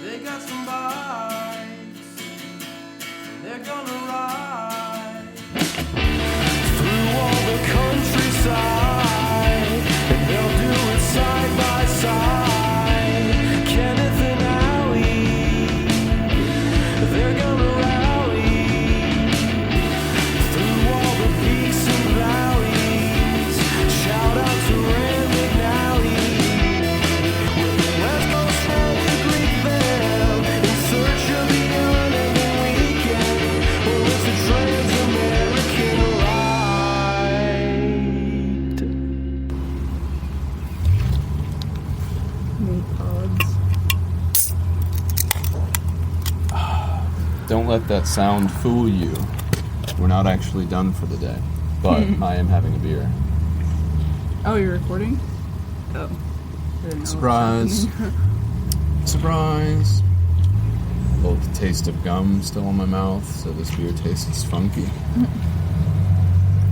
They got some bikes, they're gonna ride through all the countryside, and they'll do it side by side. Kenneth and Allie, they're gonna rally through all the peaks and valleys. Shout out to Rand McNally. West Coast friendly Greek them in search of the unending weekend. Or it's a trans-American ride. Don't let that sound fool you. We're not actually done for the day, but I am having a beer. Oh, you're recording? Oh. I didn't know Surprise. Surprise. A little taste of gum still in my mouth, so this beer tastes funky.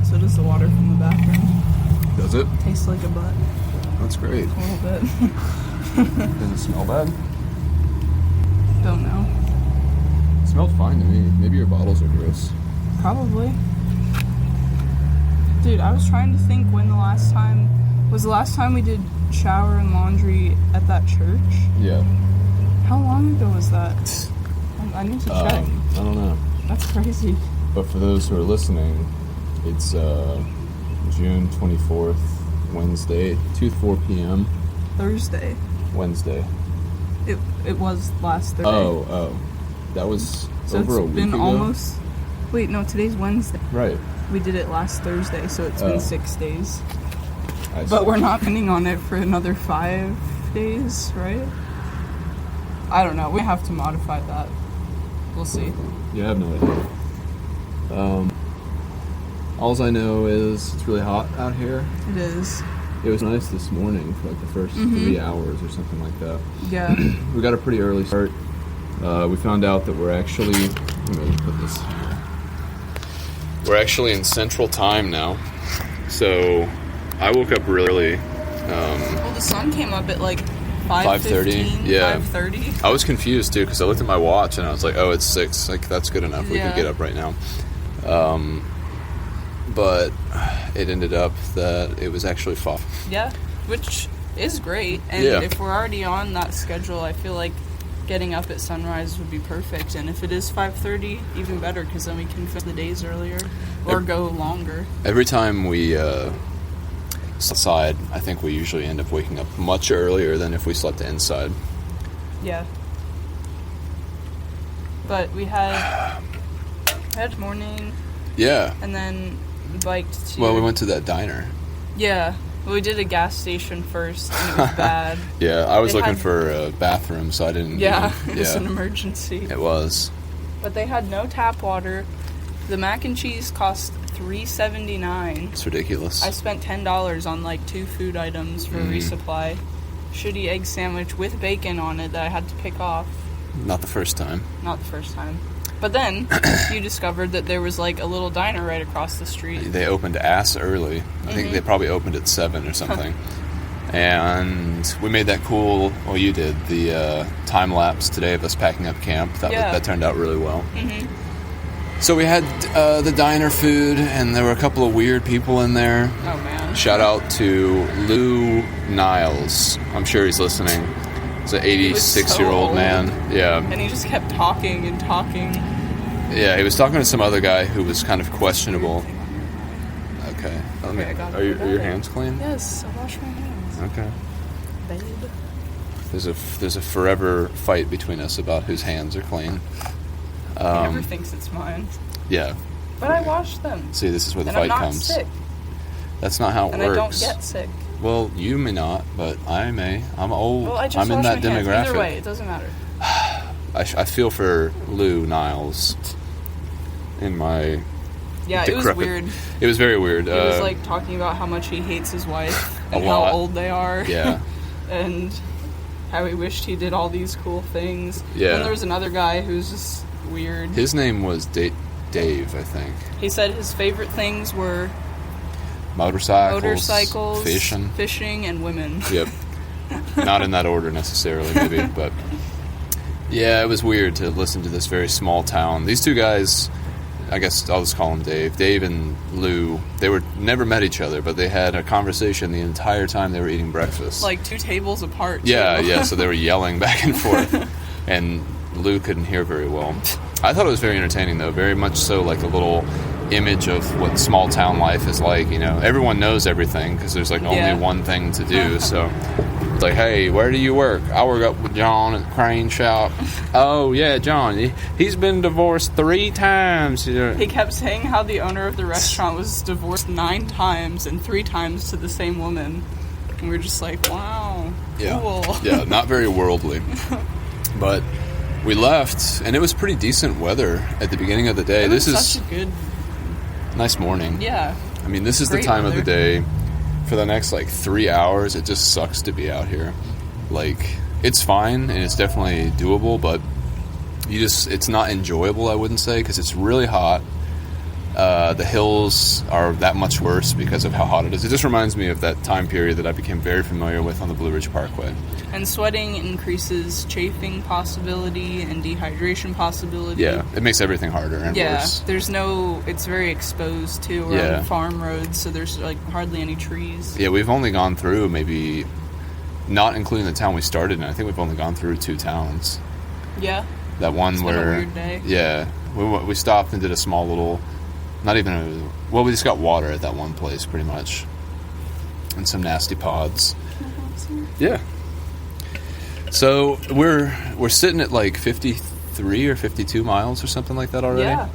So does the water from the bathroom. Does it? Tastes like a butt. That's great. A little bit. Does it smell bad? Don't know. It smelled fine to me. Maybe your bottles are gross. Probably. Dude, I was trying to think when the last time we did shower and laundry at that church. Yeah. How long ago was that? I need to check. I don't know. That's crazy. But for those who are listening, it's June 24th, Wednesday, 2 to 4 p.m. Thursday. Wednesday. It was last Thursday. Oh. That was So over a it's week been ago? almost... Wait, no, today's Wednesday. Right. We did it last Thursday, so it's been 6 days. I see. But we're not ending on it for another 5 days, right? I don't know. We have to modify that. We'll see. Yeah, I have no idea. Alls I know is it's really hot out here. It is. It was nice this morning for like the first 3 hours or something like that. Yeah. We got a pretty early start. We found out that we're actually... Let me put this here. We're actually in Central Time now. So I woke up really early. Well, the sun came up at like 5:30. Yeah. 5:30. I was confused too because I looked at my watch and I was like, "Oh, it's 6. Like that's good enough. We could get up right now." But it ended up that it was actually 5. Yeah, which is great. And if we're already on that schedule, I feel like getting up at sunrise would be perfect. And if it is 5:30, even better because then we can finish the days earlier or go longer. Every time we outside, I think we usually end up waking up much earlier than if we slept inside. Yeah. But we had morning. Yeah. And then biked to... Well, we went to that diner. Yeah. Well, we did a gas station first, and it was bad. Yeah, I was They looking had- for a bathroom, so I didn't... Yeah, even- it was an emergency. It was. But they had no tap water. The mac and cheese cost $3.79. It's ridiculous. I spent $10 on like 2 food items for resupply. Shitty egg sandwich with bacon on it that I had to pick off. Not the first time. Not the first time. But then you discovered that there was like a little diner right across the street. They opened ass early. I think they probably opened at 7 or something. And we made that cool, well, you did, the time lapse today of us packing up camp. That turned out really well. So we had the diner food, and there were a couple of weird people in there. Oh, man. Shout out to Lou Niles. I'm sure he's listening. He's an 86-year-old so man. Yeah. And he just kept talking and talking. Yeah, he was talking to some other guy who was kind of questionable. Okay. Okay, I got it. Are your hands clean? Yes, I wash my hands. Okay. Babe. There's a forever fight between us about whose hands are clean. He never thinks it's mine. Yeah. But I wash them. See, this is where the And fight I'm not comes. sick. That's not how it And works. I don't get sick. Well, you may not, but I may. I'm old. Well, I just I'm in wash that my hands. demographic. Either way, it doesn't matter. I feel for Lou Niles in my Yeah, decrepit. it was weird. It was very weird. He was like talking about how much he hates his wife and A how lot. old they are. Yeah. And how he wished he did all these cool things. Yeah. And there was another guy who's just weird. His name was Dave, I think. He said his favorite things were Motorcycles, fishing, and women. Yep. Not in that order necessarily, maybe, but Yeah, it was weird to listen to this very small town. These two guys, I guess I'll just call them Dave. Dave and Lou, they were never met each other, but they had a conversation the entire time they were eating breakfast. Like 2 tables apart. Yeah, too. yeah, so they were yelling back and forth. And Lou couldn't hear very well. I thought it was very entertaining, though. Very much so like a little image of what small town life is like. You know, everyone knows everything because there's like only one thing to do. So it's like, hey, where do you work? I work up with John at the crane shop. Oh, yeah, John. He's been divorced 3 times. He kept saying how the owner of the restaurant was divorced 9 times and 3 times to the same woman. And we were just like, wow, cool. Yeah, not very worldly. But we left, and it was pretty decent weather at the beginning of the day. This is such a good, nice morning. Yeah. I mean, this is the Great time weather. of the day. For the next, 3 hours, it just sucks to be out here. It's fine, and it's definitely doable, but it's not enjoyable, I wouldn't say, because it's really hot. The hills are that much worse because of how hot it is. It just reminds me of that time period that I became very familiar with on the Blue Ridge Parkway. And sweating increases chafing possibility and dehydration possibility. Yeah, it makes everything harder and worse. It's very exposed too. We're on farm roads, so there's hardly any trees. Yeah, we've only gone through maybe, not including the town we started in, I think we've only gone through 2 towns. Yeah. That one It's where... been a weird day. Yeah, we stopped and did a small little... we just got water at that one place, pretty much. And some nasty pods. Yeah. So we're sitting at 53 or 52 miles or something like that already. Yeah.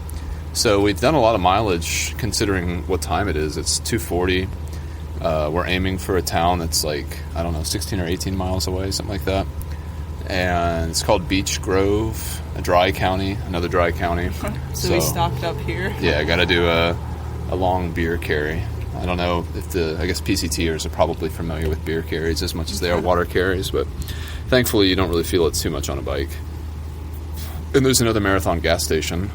So we've done a lot of mileage considering what time it is. It's 2:40. We're aiming for a town that's 16 or 18 miles away, something like that. And it's called Beech Grove, another dry county. So we stopped up here. Yeah, I got to do a long beer carry. I don't know if I guess PCTers are probably familiar with beer carries as much as they are water carries, but thankfully you don't really feel it too much on a bike. And there's another Marathon gas station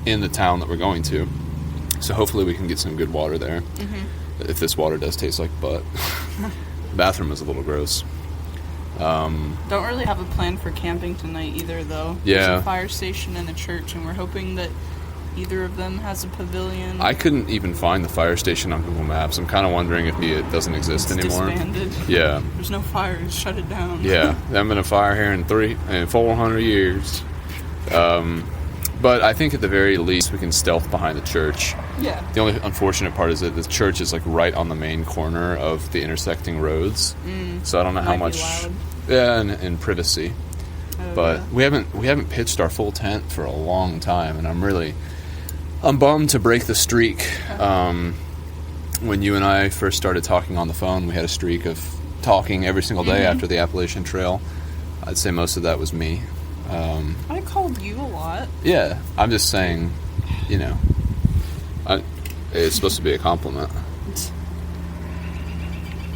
in the town that we're going to, so hopefully we can get some good water there. If this water does taste like butt. The bathroom is a little gross. Don't really have a plan for camping tonight either, though. Yeah. There's a fire station and a church, and we're hoping that either of them has a pavilion. I couldn't even find the fire station on Google Maps. I'm kind of wondering if it doesn't exist It's anymore. disbanded. Yeah. There's no fires. Shut it down. Yeah, there haven't been a fire here in 400 years. But I think at the very least we can stealth behind the church. Yeah. The only unfortunate part is that the church is right on the main corner of the intersecting roads. So I don't know how Might be much. loud. Yeah, and privacy. Oh, But yeah. we haven't pitched our full tent for a long time, and I'm bummed to break the streak. When you and I first started talking on the phone, we had a streak of talking every single day after the Appalachian Trail. I'd say most of that was me. I called you a lot. Yeah, I'm just saying, it's supposed to be a compliment.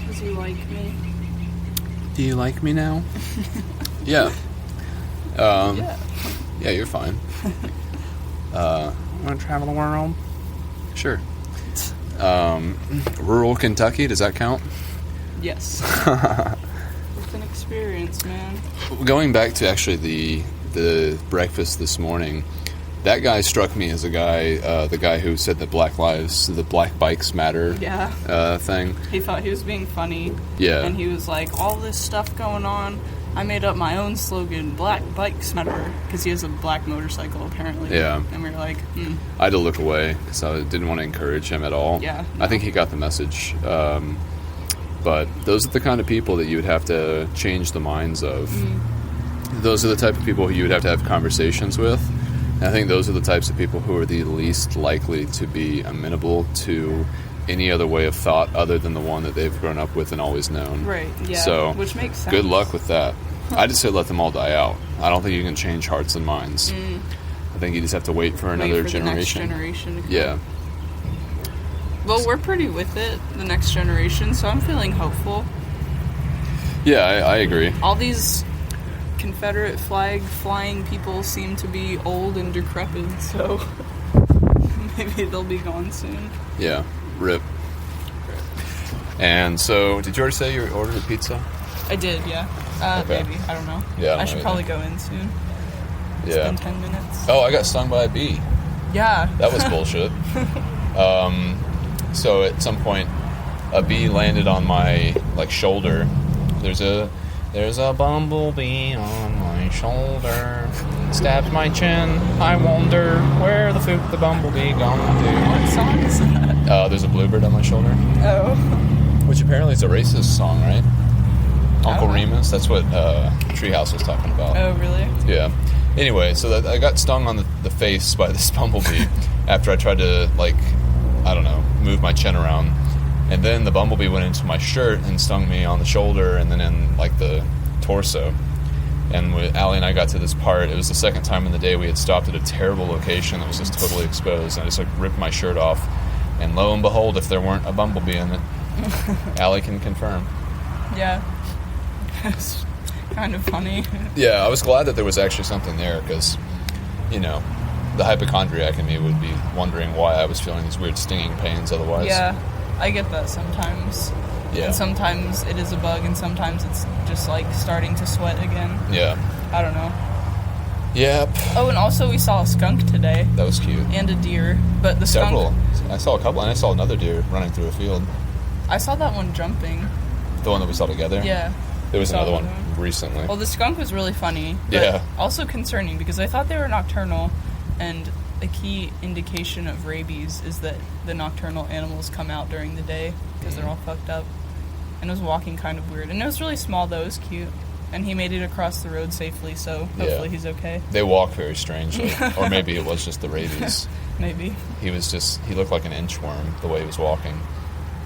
Does he like me? Do you like me now? Yeah. Yeah. Yeah, you're fine. Want to travel the world? Sure. Rural Kentucky, does that count? Yes. It's an experience, man. Going back to actually the breakfast this morning, that guy struck me as the guy who said the Black Bikes Matter thing. He thought he was being funny. Yeah. And he was like, all this stuff going on. I made up my own slogan, Black Bikes Matter, because he has a black motorcycle, apparently. Yeah. And we were like, I had to look away because I didn't want to encourage him at all. Yeah, I think he got the message. But those are the kind of people that you would have to change the minds of. Those are the type of people who you would have to have conversations with. And I think those are the types of people who are the least likely to be amenable to any other way of thought other than the one that they've grown up with and always known. right, yeah. So, which makes sense. good luck with that. I just say let them all die out. I don't think you can change hearts and minds. I think you just have to wait for another Wait for generation. The next generation to come. Yeah. Well, we're pretty with it, the next generation, so I'm feeling hopeful. Yeah, I agree. All these Confederate flag flying people seem to be old and decrepit, so maybe they'll be gone soon. Yeah. Rip. And so, did you already say you ordered a pizza? I did, yeah. Okay. Maybe. I don't know. Yeah, I don't I know should either. probably go in soon. It's Yeah. been 10 minutes. Oh, I got stung by a bee. Yeah. That was bullshit. So at some point, a bee landed on my shoulder. There's a bumblebee on my shoulder. Stabs my chin. I wonder where the fuck the bumblebee gone What to. song is that? There's a bluebird on my shoulder, Oh. which apparently is a racist song, right? Uncle know. Remus. That's what Treehouse was talking about. Oh, really? Yeah. Anyway, so I got stung on the face by this bumblebee after I tried to, I don't know, move my chin around. And then the bumblebee went into my shirt and stung me on the shoulder and then in, the torso. And when Allie and I got to this part, it was the second time in the day we had stopped at a terrible location that was just totally exposed. And I just, ripped my shirt off. And lo and behold, if there weren't a bumblebee in it, Allie can confirm. Yeah. It's kind of funny. Yeah, I was glad that there was actually something there because, the hypochondriac in me would be wondering why I was feeling these weird stinging pains otherwise. Yeah. I get that sometimes. Yeah. And sometimes it is a bug, and sometimes it's just starting to sweat again. Yeah. I don't know. Yep. Oh, and also we saw a skunk today That was cute. and a deer, but the skunk. Several. I saw a couple, and I saw another deer running through a field. I saw that one jumping. The one that we saw together? Yeah. There was Saw another one one. recently. Well, the skunk was really funny, but Yeah. also concerning because I thought they were nocturnal, and a key indication of rabies is that the nocturnal animals come out during the day because they're all fucked up. And it was walking kind of weird. And it was really small, though. It was cute. And he made it across the road safely, so hopefully he's okay. They walk very strangely. Or maybe it was just the rabies. Maybe. He looked like an inchworm the way he was walking.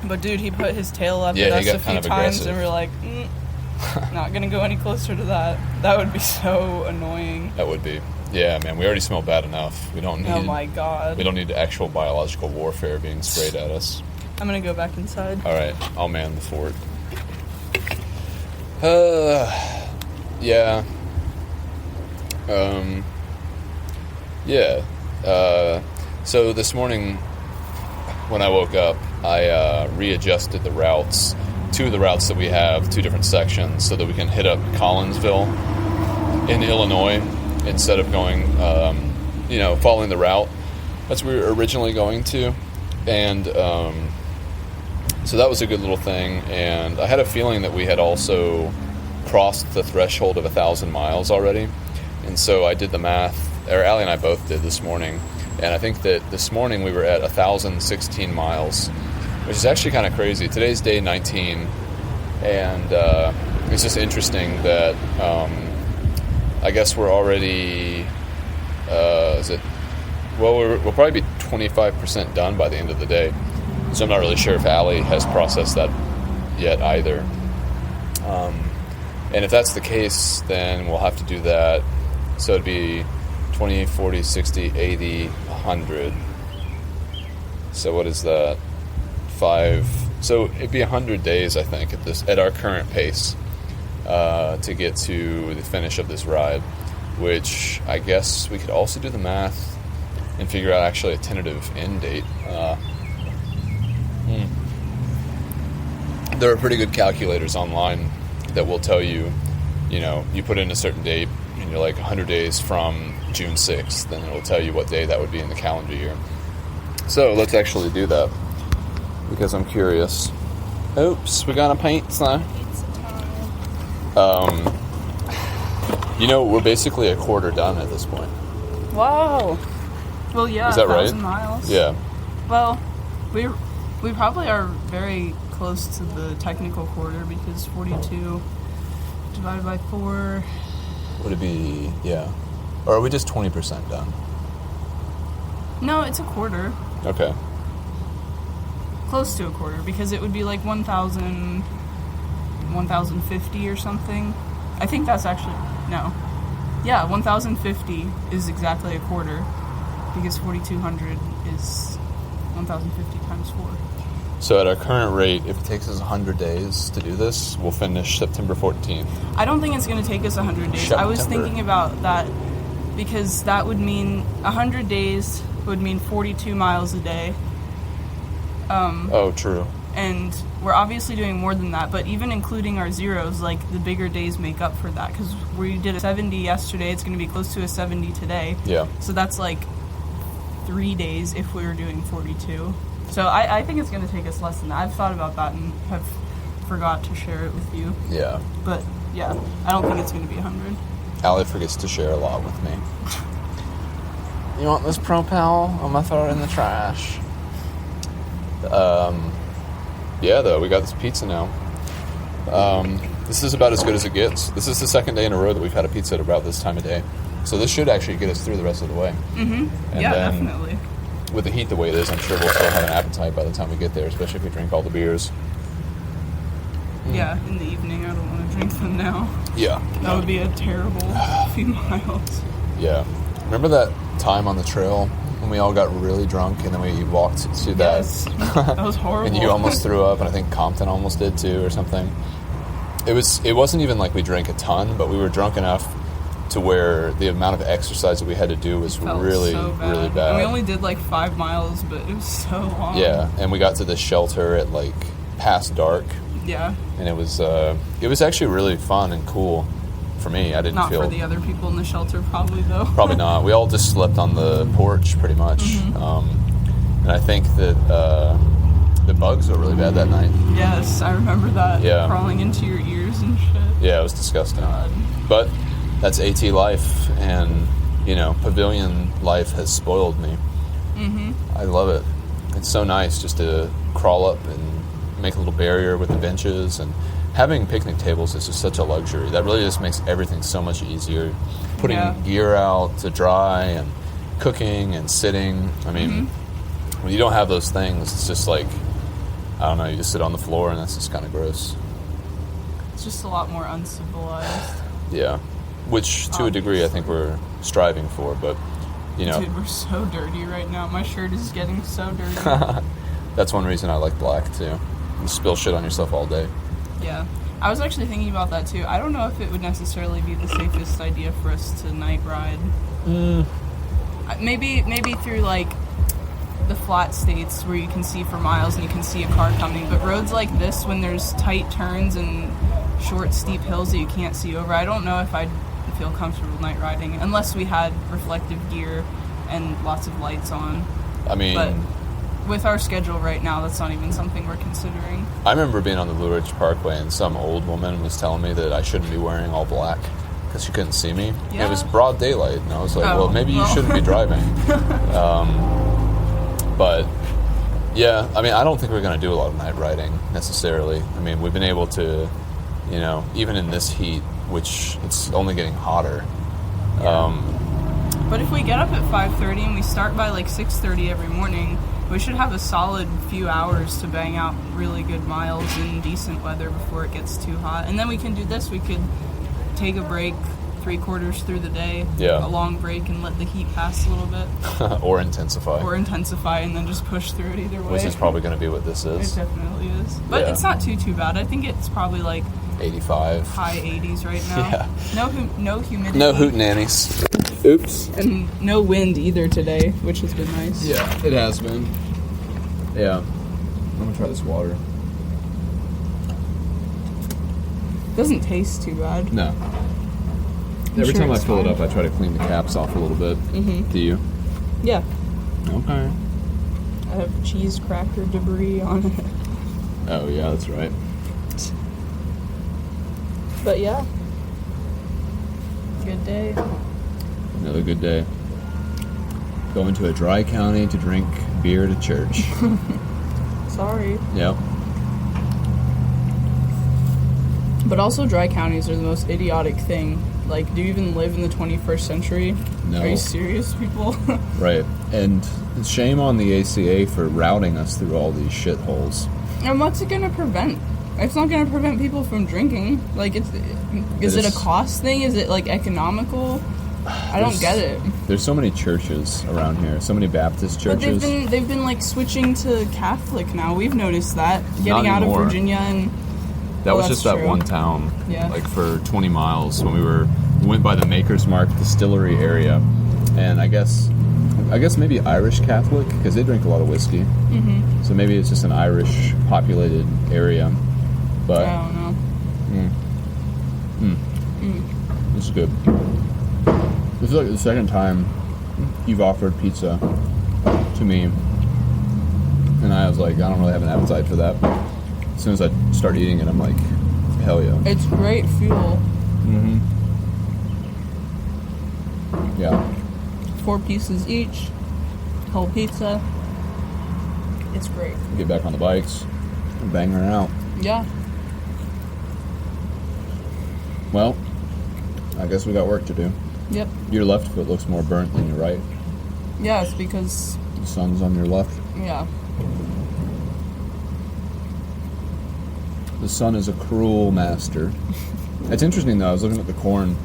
But dude, he put his tail up Yeah, at he us got a kind few of times, aggressive. and we're like, not gonna go any closer to that. That would be so annoying. That would be. Yeah, man, we already smell bad enough. We don't need Oh my god. we don't need actual biological warfare being sprayed at us. I'm gonna go back inside. All right, I'll man the fort. Yeah. Yeah. So this morning, when I woke up, I readjusted the routes, two of the routes that we have, two different sections, so that we can hit up Collinsville in Illinois instead of going, following the route as we were originally going to. And so that was a good little thing. And I had a feeling that we had also crossed the threshold of 1,000 miles already. And so I did the math, or Allie and I both did this morning. And I think that this morning we were at 1,016 miles, which is actually kind of crazy. Today's day 19. And it's just interesting that I guess we're already, we'll probably be 25% done by the end of the day. So I'm not really sure if Allie has processed that yet either. And if that's the case, then we'll have to do that. So it'd be 20, 40, 60, 80, 100. So what is that? 5. So it'd be 100 days, I think, at our current pace to get to the finish of this ride, which I guess we could also do the math and figure out actually a tentative end date. There are pretty good calculators online that will tell you, you put in a certain date and you're like 100 days from June 6th, then it will tell you what day that would be in the calendar year. So let's actually do that because I'm curious. Oops, we got a pizza. We're basically a quarter done at this point. Wow. Well, yeah, Is that right? 1,000 miles. Yeah. Well, we probably are very close to the technical quarter because 42 divided by 4. Would it be, yeah. Or are we just 20% done? No, it's a quarter. Okay. Close to a quarter because it would be like 1,000, 1,050 or something. I think that's actually, no. Yeah, 1,050 is exactly a quarter because 4,200 is 1,050 times 4. So at our current rate, if it takes us 100 days to do this, we'll finish September 14th. I don't think it's going to take us 100 days. I was September. thinking about that because that would mean 100 days would mean 42 miles a day. Oh, true. And we're obviously doing more than that, but even including our zeros, like, the bigger days make up for that, because we did a 70 yesterday, it's going to be close to a 70 today. Yeah. So that's like 3 days if we were doing 42. So I think it's going to take us less than that. I've thought about that and have forgot to share it with you. Yeah. But yeah, I don't think it's going to be 100. Allie forgets to share a lot with me. You want this Propel? I'm gonna throw it in the trash. Yeah, though, we got this pizza now. This is about as good as it gets. This is the second day in a row that we've had a pizza at about this time of day. So this should actually get us through the rest of the way. Mm-hmm. And Yeah, then, definitely. with the heat the way it is, I'm sure we'll still have an appetite by the time we get there, especially if we drink all the beers. Yeah, in the evening, I don't want to drink them now. Yeah. That would be a terrible few miles. Yeah. Remember that time on the trail when we all got really drunk and then we walked to that? Yes, that was horrible. And you almost threw up, and I think Compton almost did too, or something. It wasn't even like we drank a ton, but we were drunk enough to where the amount of exercise that we had to do was Felt really, so bad. really bad. And we only did like 5 miles, but it was so long. Yeah, and we got to the shelter at like past dark, Yeah. and it was actually really fun and cool for me. I didn't Not feel for the other people in the shelter, probably, though. probably not. We all just slept on the porch pretty much, and I think that the bugs were really bad that night. Yes, I remember that. Yeah. Crawling into your ears and shit. Yeah, it was disgusting. God. But that's AT life, and pavilion life has spoiled me. I love it. It's so nice just to crawl up and make a little barrier with the benches, and having picnic tables is just such a luxury. That really just makes everything so much easier. Putting Yeah. gear out to dry and cooking and sitting. I mean, when you don't have those things, it's just like, I don't know, you just sit on the floor and that's just kind of gross. It's just a lot more uncivilized. Yeah. Which, to a degree, I think we're striving for, but, Dude, we're so dirty right now. My shirt is getting so dirty. that's one reason I like black, too. You spill shit on yourself all day. Yeah. I was actually thinking about that, too. I don't know if it would necessarily be the safest idea for us to night ride. Maybe through, like, the flat states where you can see for miles and you can see a car coming. But roads like this, when there's tight turns and short, steep hills that you can't see over, I don't know if I'd feel comfortable night riding unless we had reflective gear and lots of lights on. I mean, But with our schedule right now, that's not even something we're considering. I remember being on the Blue Ridge Parkway and some old woman was telling me that I shouldn't be wearing all black because she couldn't see me. Yeah. It was broad daylight, and I was like, Oh, well, maybe you well. shouldn't be driving. But, yeah, I mean, I don't think we're going to do a lot of night riding necessarily. I mean, we've been able to, even in this heat, which it's only getting hotter. But if we get up at 5:30 and we start by like 6:30 every morning, we should have a solid few hours to bang out really good miles in decent weather before it gets too hot. And then we can do this. We could take a break 3/4 through the day, Yeah. a long break, and let the heat pass a little bit. Or intensify. Or intensify and then just push through it either way. Which is probably going to be what this It is. definitely is. But Yeah. it's not too bad. I think it's probably like 85. high 80s right now. Yeah. No humidity. No hootenannies. Oops. And no wind either today, which has been nice. Yeah, it has been. Yeah. I'm going to try this water. Doesn't taste too bad. No. Every sure time I it's fill it fine. up, I try to clean the caps off a little bit. Do you? Yeah. Okay. I have cheese cracker debris on it. Oh, yeah, that's right. But yeah. Good day. Another good day. Going to a dry county to drink beer to church. Sorry. Yep. But also dry counties are the most idiotic thing. Like, do you even live in the 21st century? No. Are you serious, people? Right. And shame on the ACA for routing us through all these shitholes. And what's it going to prevent? It's not going to prevent people from drinking. Like, is it a cost thing? Is it, like, economical? I don't get it. There's so many churches around here. So many Baptist But churches. they've been like switching to Catholic now. We've noticed that getting out of anymore. Virginia and That was that's just that true. one town. Yeah. Like for 20 miles when we went by the Maker's Mark distillery area. And I guess I guess maybe Irish Catholic, because they drink a lot of whiskey. Mm-hmm. So maybe it's just an Irish populated area. But I don't know. This is good. This is like the second time you've offered pizza to me, and I was like, I don't really have an appetite for that. But as soon as I start eating it, I'm like, hell yeah. It's great fuel. Mm-hmm. Yeah. 4 pieces each. Whole pizza. It's great. Get back on the bikes and bang her out. Yeah. Well, I guess we got work to do. Yep. Your left foot looks more burnt than your right. Yeah, it's because... The sun's on your left. Yeah. The sun is a cruel master. It's interesting, though. I was looking at the corn,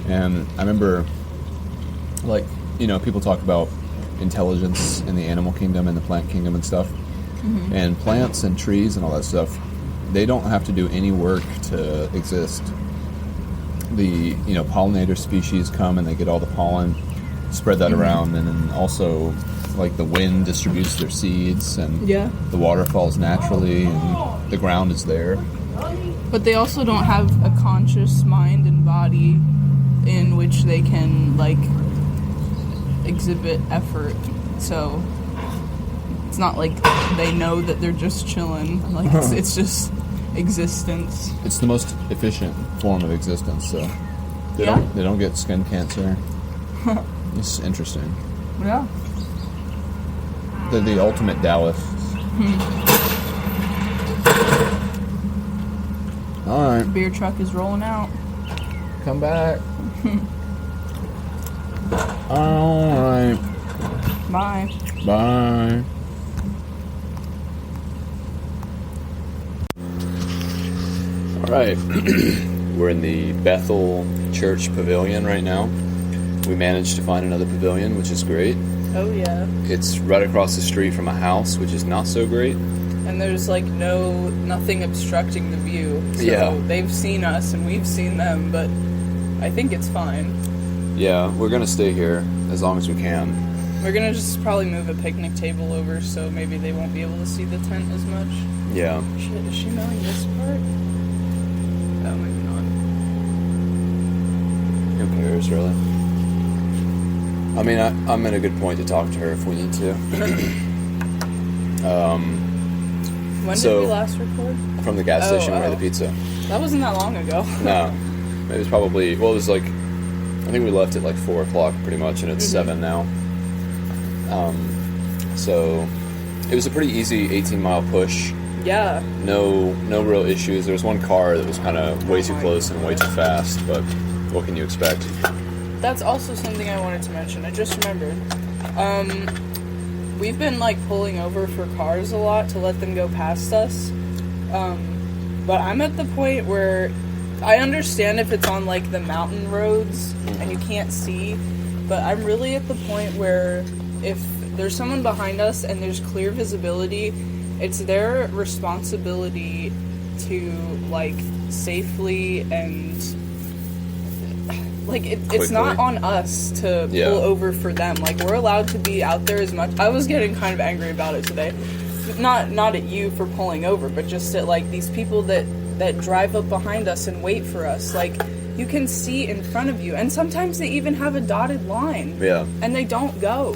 and I remember, like, you know, people talk about intelligence in the animal kingdom and the plant kingdom and stuff. Mm-hmm. And plants and trees and all that stuff, they don't have to do any work to exist. The, you know, pollinator species come and they get all the pollen, spread that around, and then also, like, the wind distributes their seeds, and the water falls naturally, and the ground is there. But they also don't have a conscious mind and body in which they can, like, exhibit effort. So it's not like they know that they're just chilling. Like, it's just existence. It's the most efficient form of existence, so they don't get skin cancer. It's interesting. Yeah. They're the ultimate Taoists. All right. The beer truck is rolling out. Come back. All right. Bye. Bye. All right. We're in the Bethel Church Pavilion right now. We managed to find another pavilion, which is great. Oh, yeah. It's right across the street from a house, which is not so great. And there's, like, nothing obstructing the view. So they've seen us and we've seen them, but I think it's fine. Yeah, we're going to stay here as long as we can. We're going to just probably move a picnic table over so maybe they won't be able to see the tent as much. Yeah. Shit, is she mowing this part? Oh, maybe not. Who cares, really? I mean, I'm at a good point to talk to her if we need to. When did we last record? From the gas station where we had the pizza. That wasn't that long ago. No. It was probably, well, it was like, I think we left at like 4 o'clock pretty much, and it's 7 now. So it was a pretty easy 18-mile push. Yeah. No real issues. There was one car that was kind of way too close and way too fast, but what can you expect? That's also something I wanted to mention. I just remembered. We've been, like, pulling over for cars a lot to let them go past us. But I'm at the point where I understand if it's on, like, the mountain roads and you can't see, but I'm really at the point where if there's someone behind us and there's clear visibility, it's their responsibility to, like, safely and... Like, it's not on us to pull over for them. Like, we're allowed to be out there as much... I was getting kind of angry about it today. Not at you for pulling over, but just at, like, these people that drive up behind us and wait for us. Like, you can see in front of you. And sometimes they even have a dotted line. Yeah. And they don't go.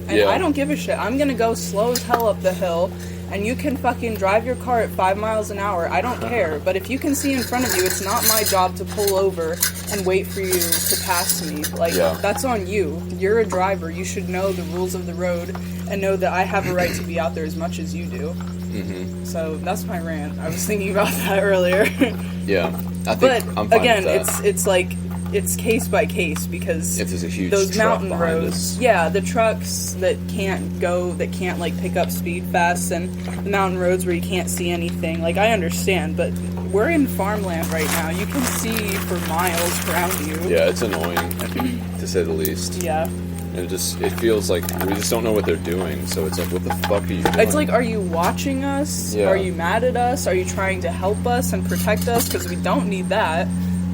And I don't give a shit. I'm gonna go slow as hell up the hill, and you can fucking drive your car at 5 miles an hour. I don't care. But if you can see in front of you, it's not my job to pull over and wait for you to pass me. Like, that's on you. You're a driver. You should know the rules of the road and know that I have a right to be out there as much as you do. Mm-hmm. So that's my rant. I was thinking about that earlier. Yeah. I think I'm fine again, with that. it's like... It's case by case because if there's a huge those truck mountain roads, the trucks that can't like pick up speed fast, and the mountain roads where you can't see anything. Like, I understand, but we're in farmland right now. You can see for miles around you. Yeah, it's annoying to say the least. Yeah. And it feels like we just don't know what they're doing. So it's like, what the fuck are you doing? It's like, are you watching us? Yeah. Are you mad at us? Are you trying to help us and protect us? Because we don't need that.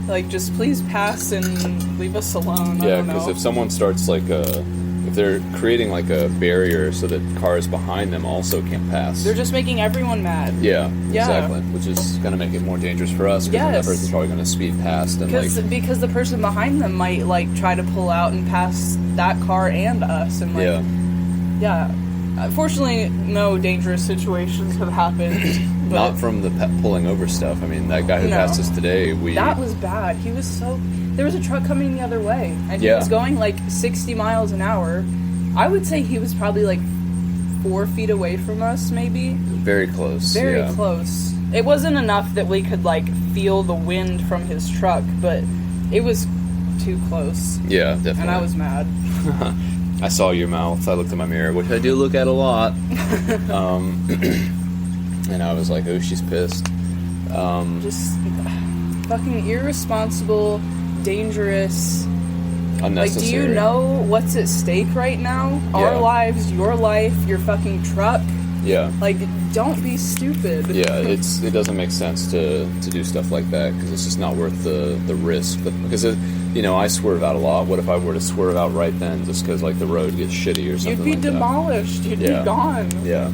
Like, just please pass and leave us alone. Yeah, because if someone starts, like, if they're creating like a barrier so that cars behind them also can't pass. They're just making everyone mad. Yeah, Yeah. exactly. Which is going to make it more dangerous for us because Yes. that person's probably going to speed past and like, Because the person behind them might like try to pull out and pass that car and us, and like yeah, Fortunately, no dangerous situations have happened. But not from the pulling over stuff. I mean, that guy who No. passed us today, that was bad. He was so. There was a truck coming the other way, and he Yeah. was going like 60 miles an hour. I would say he was probably like 4 feet away from us, maybe. very close. Very yeah. close. It wasn't enough that we could like feel the wind from his truck, but it was too close, Yeah, definitely. and I was mad. I saw your mouth. I looked in my mirror, which I do look at a lot. And I was like, oh, she's pissed. Just fucking irresponsible, dangerous. Like, Unnecessary. do you know what's at stake right now? Our Yeah. lives, your life, your fucking truck. Yeah. Like, don't be stupid. Yeah, it doesn't make sense to do stuff like that because it's just not worth the risk. But because I swerve out a lot. What if I were to swerve out right then just because like the road gets shitty or something? You'd be like that? demolished. You'd Yeah. be gone. Yeah.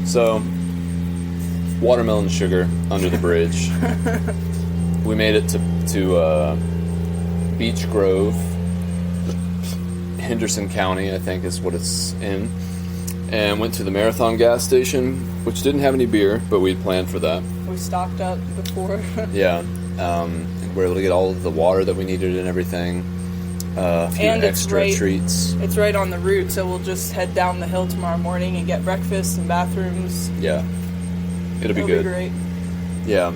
So, watermelon sugar under the bridge. We made it to Beech Grove, Henderson County, I think is what it's in, and went to the Marathon gas station, which didn't have any beer, but we'd planned for that. We stocked up before. Yeah. We were able to get all of the water that we needed and everything. A few And it's extra right- treats. It's right on the route, so we'll just head down the hill tomorrow morning and get breakfast and bathrooms. Yeah. It'll be It'll good. be great. Yeah.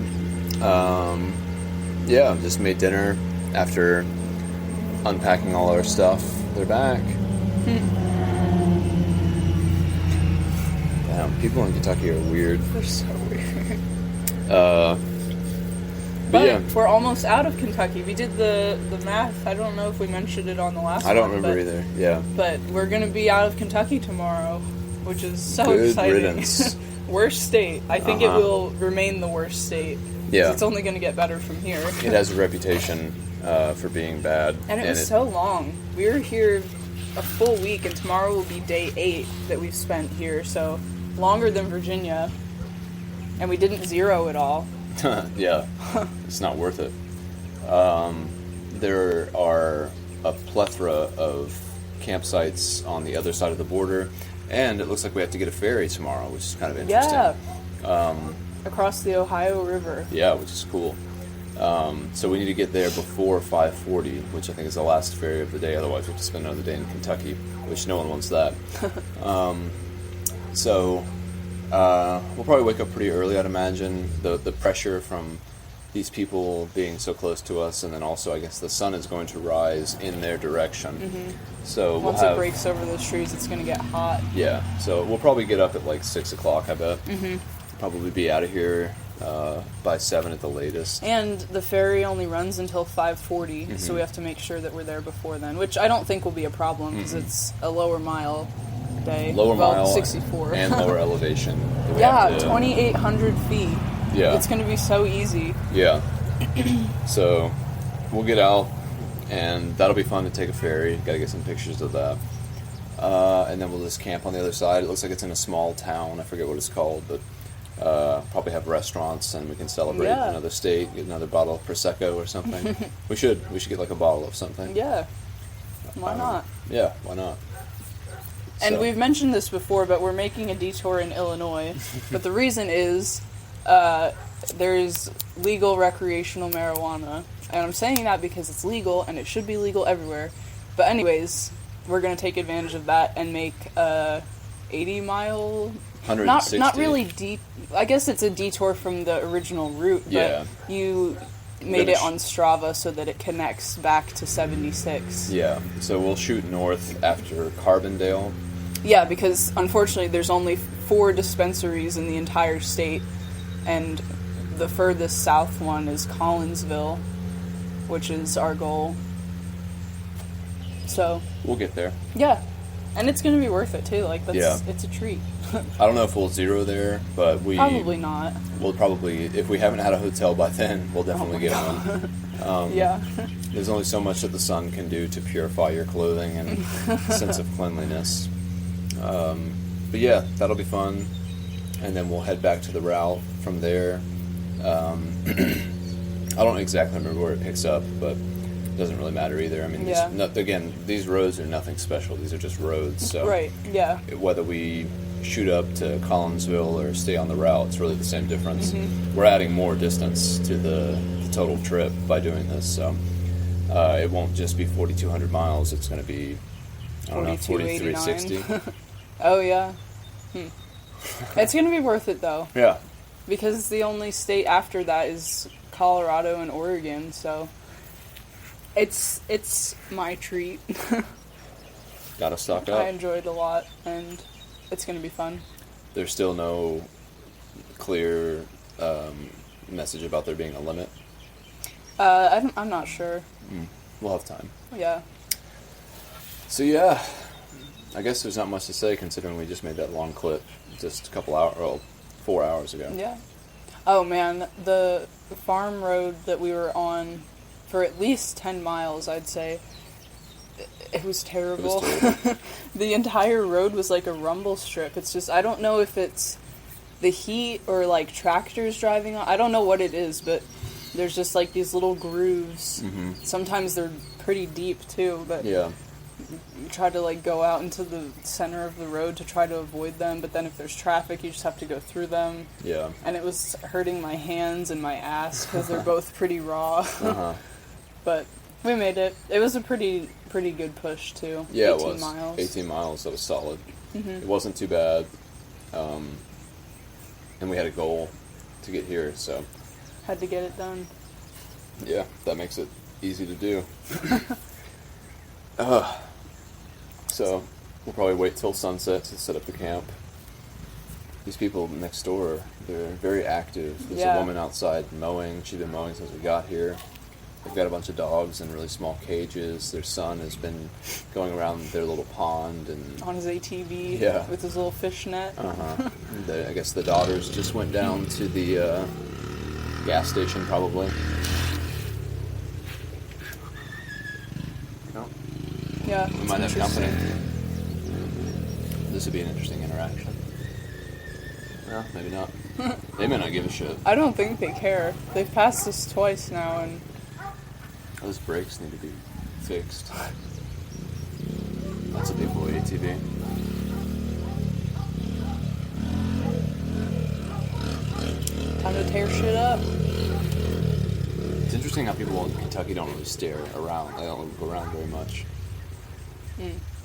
Yeah, just made dinner after unpacking all our stuff. They're back. Damn, people in Kentucky are weird. They're so weird. But But yeah, we're almost out of Kentucky. We did the math. I don't know if we mentioned it on the last one. I don't remember but, either. Yeah. But we're going to be out of Kentucky tomorrow, which is so Good exciting. riddance. Worst state. I think Uh-huh. it will remain the worst state. 'Cause Yeah. It's only going to get better from here. It has a reputation for being bad. And it was so long. We were here a full week, and tomorrow will be day 8 that we've spent here. So longer than Virginia. And we didn't zero it all. Yeah, it's not worth it. There are a plethora of campsites on the other side of the border, and it looks like we have to get a ferry tomorrow, which is kind of interesting. Yeah. Across the Ohio River. Yeah, which is cool. So we need to get there before 5:40, which I think is the last ferry of the day. Otherwise, we have to spend another day in Kentucky, which no one wants that. So we'll probably wake up pretty early, I'd imagine. The pressure from these people being so close to us, and then also I guess the sun is going to rise in their direction. So Once we'll it have, breaks over those trees, it's going to get hot. yeah. So we'll probably get up at like 6 o'clock, I bet. Probably be out of here by 7 at the latest. And the ferry only runs until 5:40, so we have to make sure that we're there before then, which I don't think will be a problem because it's a lower mile day. Lower well, mile 64. and lower elevation. that we Yeah, have to- 2,800 feet. Yeah. It's going to be so easy. Yeah. So we'll get out, and that'll be fun to take a ferry. Got to get some pictures of that. And then we'll just camp on the other side. It looks like it's in a small town. I forget what it's called, but probably have restaurants, and we can celebrate Yeah. another state, get another bottle of Prosecco or something. We should get like a bottle of something. Yeah. Why not? Yeah, why not? And So- we've mentioned this before, but we're making a detour in Illinois. But the reason is there's legal recreational marijuana. And I'm saying that because it's legal, and it should be legal everywhere. But anyways, we're going to take advantage of that and make a 80-mile... 160. Not really deep. I guess it's a detour from the original route, but Yeah. you made it on Strava so that it connects back to 76. Yeah, so we'll shoot north after Carbondale. Yeah, because unfortunately there's only 4 dispensaries in the entire state, and the furthest south one is Collinsville, which is our goal. So, We'll get there. yeah. And it's going to be worth it too. Like, Yeah. it's a treat. I don't know if we'll zero there, but Probably not. we'll probably, if we haven't had a hotel by then, we'll definitely get one. Yeah. There's only so much that the sun can do to purify your clothing and sense of cleanliness. But yeah, that'll be fun. And then we'll head back to the route from there. I don't exactly remember where it picks up, but it doesn't really matter either. I mean, these roads are nothing special. These are just roads. So Right, yeah. whether we shoot up to Collinsville or stay on the route, it's really the same difference. We're adding more distance to the total trip by doing this. So it won't just be 4,200 miles. It's going to be, I don't know, 4,360. Oh, yeah. It's going to be worth it, though. Yeah. Because the only state after that is Colorado and Oregon, so it's my treat. Gotta stock up. I enjoyed it a lot, and it's going to be fun. There's still no clear message about there being a limit. I'm not sure. We'll have time. Yeah. So yeah, I guess there's not much to say considering we just made that long clip just a couple hours, well, 4 hours ago. Yeah. Oh man, the farm road that we were on for at least 10 miles, I'd say, it was terrible. The entire road was like a rumble strip. It's just, I don't know if it's the heat or like tractors driving on. I don't know what it is, but there's just like these little grooves. Sometimes they're pretty deep too, but Yeah. you try to like go out into the center of the road to try to avoid them, but then if there's traffic you just have to go through them. Yeah. And it was hurting my hands and my ass because they're both pretty raw. But we made it. It was a pretty good push too. Yeah, 18 it was. miles. 18 miles, that was solid. It wasn't too bad. And we had a goal to get here, so Had to get it done. yeah, that makes it easy to do. So we'll probably wait till sunset to set up the camp. These people next door, they're very active. There's a woman outside mowing. She's been mowing since we got here. They've got a bunch of dogs in really small cages. Their son has been going around their little pond and On his ATV Yeah. with his little fish net. I guess the daughters just went down to the gas station probably. No, Yeah. we it's might have company. interesting. This would be an interesting interaction. Well, maybe not. They may not give a shit. I don't think they care. They've passed us twice now, and Those brakes need to be fixed. That's a big boy ATV. time to tear shit up. It's interesting how people in Kentucky don't really stare around. They don't look around very much.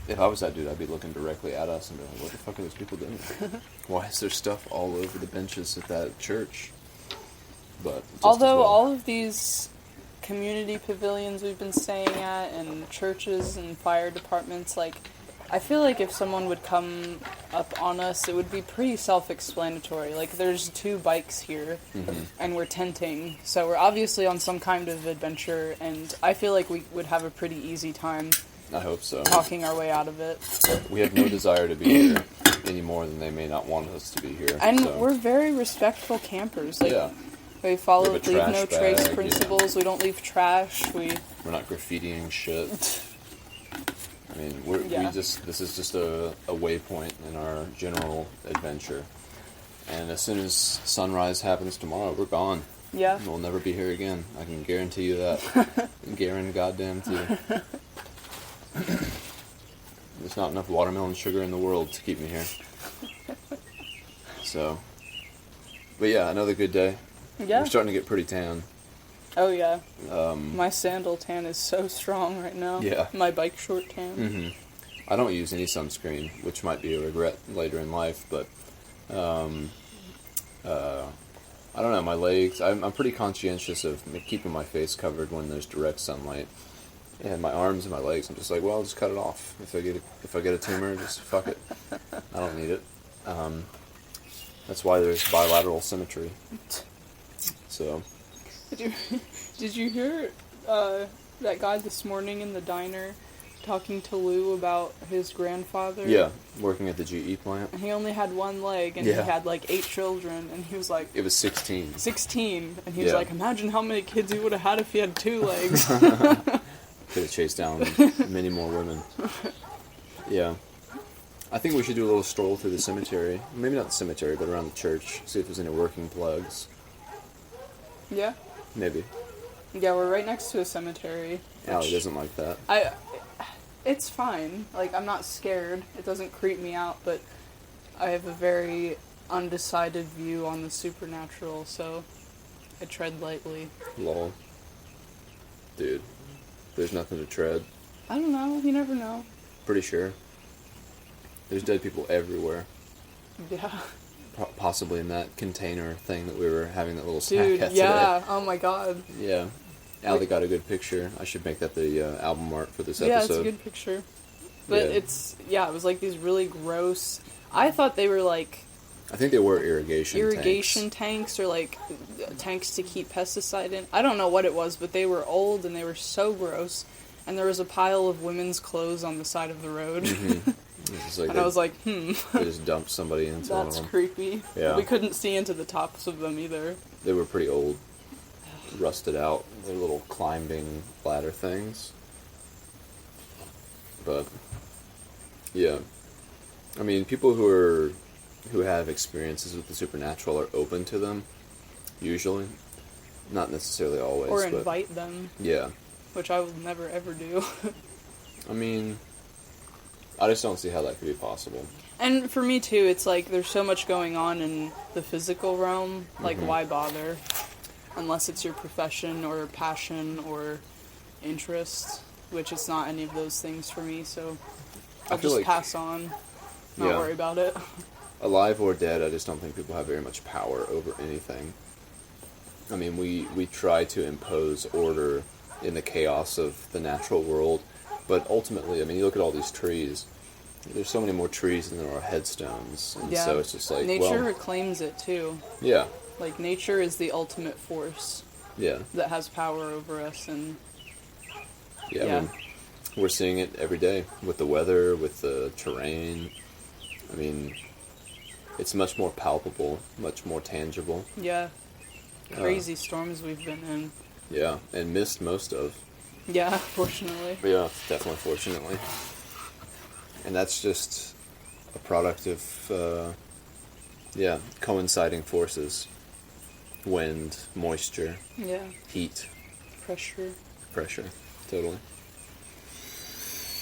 If I was that dude, I'd be looking directly at us and be like, what the fuck are those people doing? Why is there stuff all over the benches at that church? But just Although as well. all of these community pavilions we've been staying at and churches and fire departments, like, I feel like if someone would come up on us, it would be pretty self-explanatory. Like, there's 2 bikes here, and we're tenting, so we're obviously on some kind of adventure, and I feel like we would have a pretty easy time I hope so. talking our way out of it. We have no desire to be here any more than they may not want us to be here. And so. we're very respectful campers. Like, Yeah. we follow We have a leave no trash trace bag, principles. We don't leave trash. We're not graffitiing shit. I mean, Yeah. this is just a waypoint in our general adventure. And as soon as sunrise happens tomorrow, we're gone. Yeah. We'll never be here again. I can guarantee you that. Goddamn to you. There's not enough watermelon sugar in the world to keep me here. So, but yeah, another good day. Yeah. We're starting to get pretty tan. Oh, yeah. My sandal tan is so strong right now. Yeah. My bike short tan. I don't use any sunscreen, which might be a regret later in life, but I don't know, my legs, I'm pretty conscientious of keeping my face covered when there's direct sunlight. And my arms and my legs, I'm just like, well, I'll just cut it off. If I get a tumor, just fuck it. I don't need it. That's why there's bilateral symmetry. So, Did you hear that guy this morning in the diner talking to Lou about his grandfather. Yeah, working at the GE plant. And he only had one leg, and Yeah. he had like 8 children, and he was like It was 16. 16, and he was Yeah. like, imagine how many kids he would have had if he had 2 legs. Could have chased down many more women. Yeah. I think we should do a little stroll through the cemetery. Maybe not the cemetery, but around the church. See if there's any working plugs. Yeah. Maybe. Yeah, we're right next to a cemetery. Allie doesn't like that. It's fine. Like, I'm not scared. It doesn't creep me out, but I have a very undecided view on the supernatural, so I tread lightly. Lol. Dude. There's nothing to tread. I don't know. You never know. Pretty sure. There's dead people everywhere. Yeah. Possibly in that container thing that we were having that little snack Dude, at yeah. Oh my god. today. Yeah. Allie got a good picture. I should make that the album art for this Yeah, episode. it's a good picture. But Yeah. it was like these really gross... I thought they were like I think they were irrigation tanks or like tanks to keep pesticide in. I don't know what it was, but they were old and they were so gross. And there was a pile of women's clothes on the side of the road. Mm-hmm. It's like And I was like, they just dumped somebody into one of that's them. creepy. Yeah. We couldn't see into the tops of them either. They were pretty old, rusted out. They're little climbing ladder things. But yeah, I mean, people who have experiences with the supernatural are open to them. Usually, not necessarily always. Or but invite them, yeah, which I will never ever do. I mean, I just don't see how that could be possible. And for me too, it's like there's so much going on in the physical realm. Like, why bother? Unless it's your profession or passion or interest, which it's not any of those things for me. So I I'll feel just like- pass on, not Yeah. worry about it. Alive or dead, I just don't think people have very much power over anything. I mean, we try to impose order in the chaos of the natural world, but ultimately, I mean, you look at all these trees. There's so many more trees than there are headstones, and Yeah. so it's just like, Nature well, reclaims it too. yeah, Like, nature is the ultimate force yeah, that has power over us, and yeah. Yeah. I mean, we're seeing it every day with the weather, with the terrain. I mean, it's much more palpable, much more tangible. yeah, crazy storms we've been in. Yeah, and missed most of. Yeah, fortunately. Yeah, definitely, fortunately. And that's just a product of, coinciding forces. Wind, moisture, Yeah, heat, pressure. pressure. Totally.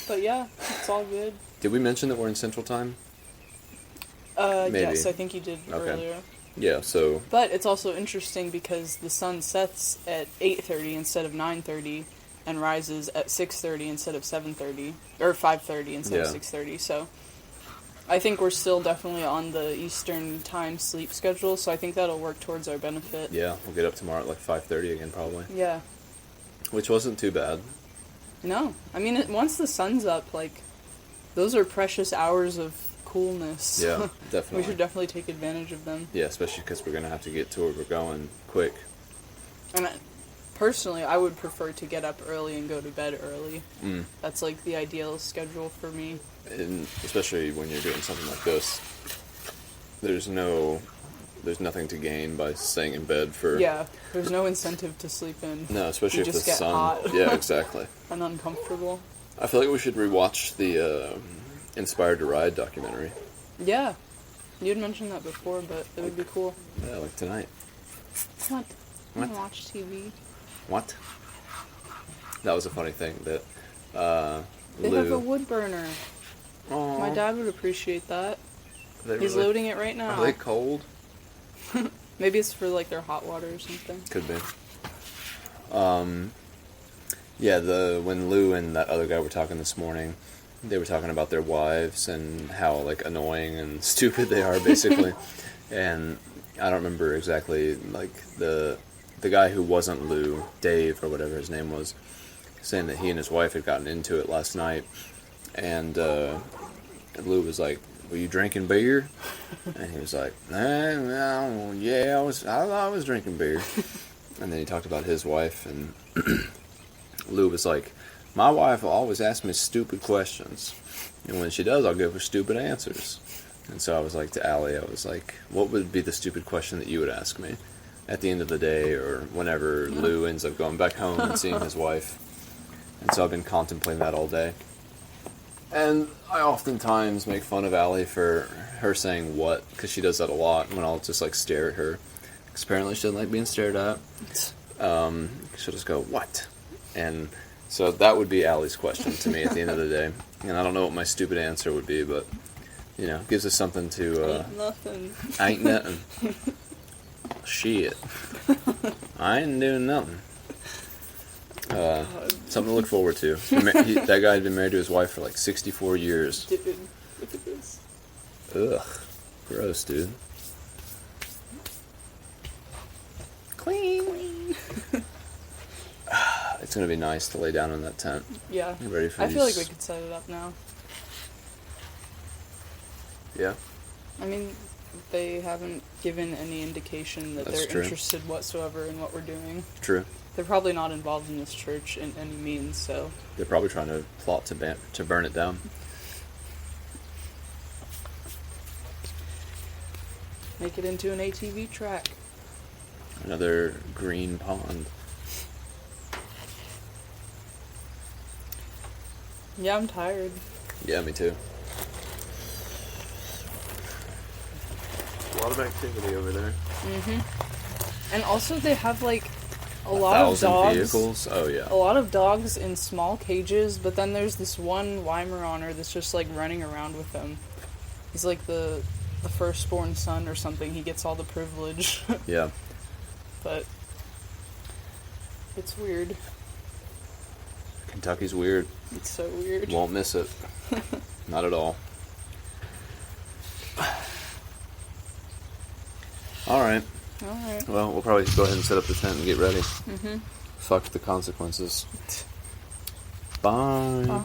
But yeah, it's all good. Did we mention that we're in Central Time? Maybe. Yes, I think you did Okay. earlier. Yeah, so, But it's also interesting because the sun sets at 8:30 instead of 9:30 and rises at 6:30 instead of 7:30 or 5:30 instead of Yeah. 6:30. So I think we're still definitely on the Eastern time sleep schedule, so I think that'll work towards our benefit. yeah, we'll get up tomorrow at like 5:30 again, probably. Yeah. Which wasn't too bad. No. I mean, once the sun's up, like, those are precious hours of coolness. Yeah, definitely. We should definitely take advantage of them. Yeah, especially because we're going to have to get to where we're going quick. And personally, I would prefer to get up early and go to bed early. Mm. That's like the ideal schedule for me. And especially when you're doing something like this, there's nothing to gain by staying in bed for... Yeah, there's no incentive to sleep in. No, especially You if the just get sun... hot. Yeah, exactly. And uncomfortable. I feel like we should rewatch the Inspired to Ride documentary. Yeah. You had mentioned that before, but it would be cool. Yeah, like tonight. What? I What? want to watch TV. What? That was a funny thing that They Lou... have a wood burner. Aw, My dad would appreciate that. they He's really- loading it right now. Are they cold? Maybe it's for like their hot water or something. Could be. Yeah, when Lou and that other guy were talking this morning, they were talking about their wives and how like annoying and stupid they are, basically. And I don't remember exactly, like the guy who wasn't Lou, Dave or whatever his name was, saying that he and his wife had gotten into it last night, and Lou was like, "Were you drinking beer?" And he was like, no, "Yeah, I was drinking beer." And then he talked about his wife, and Lou was like, My wife will always ask me stupid questions. And when she does, I'll give her stupid answers. And so I was like to Allie, I was like, what would be the stupid question that you would ask me at the end of the day or whenever Lou ends up going back home and seeing his wife? And so I've been contemplating that all day. And I oftentimes make fun of Allie for her saying what, because she does that a lot when I'll just like stare at her. Because apparently she doesn't like being stared at. She'll just go, what? And so that would be Allie's question to me at the end of the day. And I don't know what my stupid answer would be, but, you know, gives us something to... Ain't nothing. Ain't nothing. Shit. I ain't doing nothing. Something to look forward to. That guy had been married to his wife for like 64 years. Dude, look at this. Ugh. Gross, dude. Clean. It's going to be nice to lay down in that tent. Yeah. Get ready for I feel these- like we could set it up now. Yeah. I mean, they haven't given any indication that That's they're true. interested whatsoever in what we're doing. True. They're probably not involved in this church in any means, so... They're probably trying to plot to burn it down. Make it into an ATV track. Another green pond. Yeah, I'm tired. Yeah, me too. A lot of activity over there. And also they have, like, a lot of 1,000 dogs. vehicles. Oh yeah. A lot of dogs in small cages, but then there's this one Weimaraner that's just, like, running around with them. He's, like, the firstborn son or something. He gets all the privilege. Yeah. But it's weird. Kentucky's weird. It's so weird. Won't miss it. Not at all. Alright. Alright. Well, we'll probably go ahead and set up the tent and get ready. Fuck the consequences. Bye. Bye.